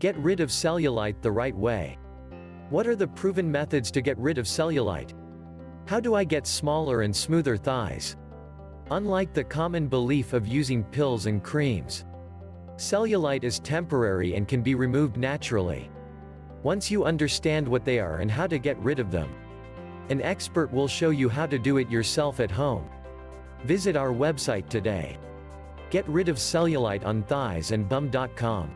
Get rid of cellulite the right way. What are the proven methods to get rid of cellulite? How do I get smaller and smoother thighs? Unlike the common belief of using pills and creams, cellulite is temporary and can be removed naturally. Once you understand what they are and how to get rid of them, an expert will show you how to do it yourself at home. Visit our website today. Get rid of cellulite on thighs and bum.com.